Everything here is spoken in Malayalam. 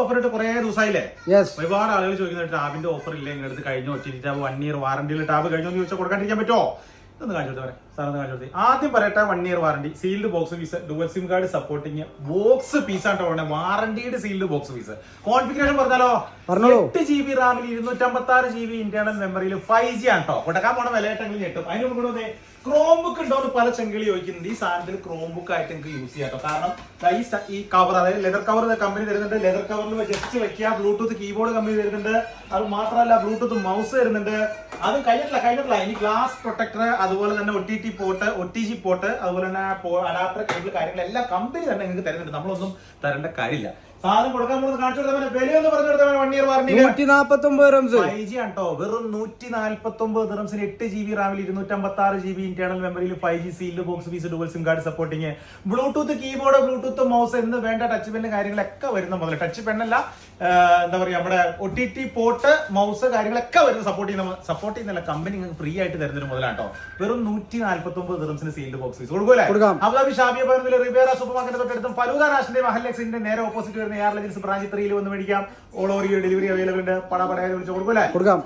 ഓഫർ ഇട്ട് കുറെ ദിവസമായില്ലേ? ഒരുപാട് ആളുകൾ ചോദിക്കുന്ന ടാബിന്റെ ഓഫർ ഇല്ല നിങ്ങളുടെ കഴിഞ്ഞു ഒറ്റിരി ടാബ് 1 ഇയർ വാറണ്ടിയിൽ ടാബ് കഴിഞ്ഞു എന്ന് ചോദിച്ചാൽ കൊടുക്കാണ്ടിരിക്കാൻ പറ്റുമോ? ഇതൊന്ന് കാണിച്ചു കൊടുത്തേ സാർ, ഒന്ന് കാണിച്ചു കൊടുത്തേ. ആദ്യം പറയട്ടെ, 1 year warranty, sealed box piece, dual SIM card supporting box piece ആട്ടോ പറഞ്ഞത്, വാറണ്ടിയുടെ സീൽഡ് ബോക്സ് പീസ്. കോൺഫിഗറേഷൻ പറഞ്ഞാലോ, 8 GB റാമിൽ 256 GB ഇന്റേണൽ മെമ്മറിയിൽ 5G ആണ് കേട്ടോ. കൊടുക്കാൻ പോണ വിലയായിട്ടെങ്കിലും ഞെട്ടും. അതിന് മുമ്പ് ക്രോം ബുക്ക് ഉണ്ടോ എന്ന് പല ചെങ്കിളി ചോദിക്കുന്നുണ്ട്. ഈ സാധനത്തിൽ ക്രോം ബുക്ക് ആയിട്ട് നിങ്ങൾക്ക് യൂസ് ചെയ്യാം കേട്ടോ. കാരണം ഈ കവർ, അതായത് ലെതർ കവർ കമ്പനി തരുന്നുണ്ട്. ലെതർ കവറിൽ ജസ്റ്റ് വെക്കുക. ബ്ലൂടൂത്ത് കീബോർഡ് കമ്പനി തരുന്നുണ്ട്. അത് മാത്രമല്ല ബ്ലൂടൂത്ത് മൗസ് തരുന്നുണ്ട്. അത് കഴിഞ്ഞിട്ടില്ല. ഇനി ഗ്ലാസ് പ്രൊട്ടക്ടർ, അതുപോലെ തന്നെ OTT പോർട്ട്, OTG പോർട്ട്, അതുപോലെ തന്നെ അഡാപ്റ്റർ, കേബിൾ, കാര്യങ്ങളെല്ലാം കമ്പനി തന്നെ നിങ്ങൾക്ക് തരുന്നുണ്ട്. നമ്മളൊന്നും തരേണ്ട കാര്യമില്ല. സാധനം കൊടുക്കാൻ പോകുന്നത് കാണിച്ചു കൊടുത്താൽ വിലയൊന്നും പറഞ്ഞു കൊടുത്താൽ 1 ഇയർ വാറണ്ടി 149 5G ആട്ടോ. വെറും 149 ദിറംസിന് 8 GB റാമിൽ 256 GB ഇന്റേണൽ മെമ്മറിയിൽ 5G sealed box piece, dual SIM card supporting, Bluetooth keyboard, Bluetooth mouse എന്ന് വേണ്ട ടച്ച് പെന്ന് കാര്യങ്ങളൊക്കെ വരുന്ന മുതൽ ടച്ച് പെണ്ണല്ല, എന്താ പറയാ, നമ്മുടെ OTT പോർട്ട്, മൗസ്, കാര്യങ്ങളൊക്കെ വരുന്ന സപ്പോർട്ട് ചെയ്യുന്ന കമ്പനി നിങ്ങൾക്ക് ഫ്രീ ആയിട്ട് തരുന്നൊരു മുതലാട്ടോ. വെറും 149 ദിറംസിന് സീൽഡ് ബോക്സ് പീസ് കൊടുക്കൂലേ? അബുദാബി ഷാബിയ പറയുന്നത് റിവേറ സൂപ്പർ മാർക്കറ്റ് തൊട്ടടുത്തും ഫലൂദ നാഷണൽ മഹൽ നേരെ ഓപ്പോസിറ്റ് വരുന്ന എയർ ലൈൻസ് ബ്രാഞ്ച് 3 വന്ന് മേടിക്കാം. ഓൾ ഓവർ ഡെലിവറി അവൈലബിൾ ഉണ്ട്. പടപടയായി വിളിച്ച് കൊടുക്കൂലേ? കൊടുക്കാം.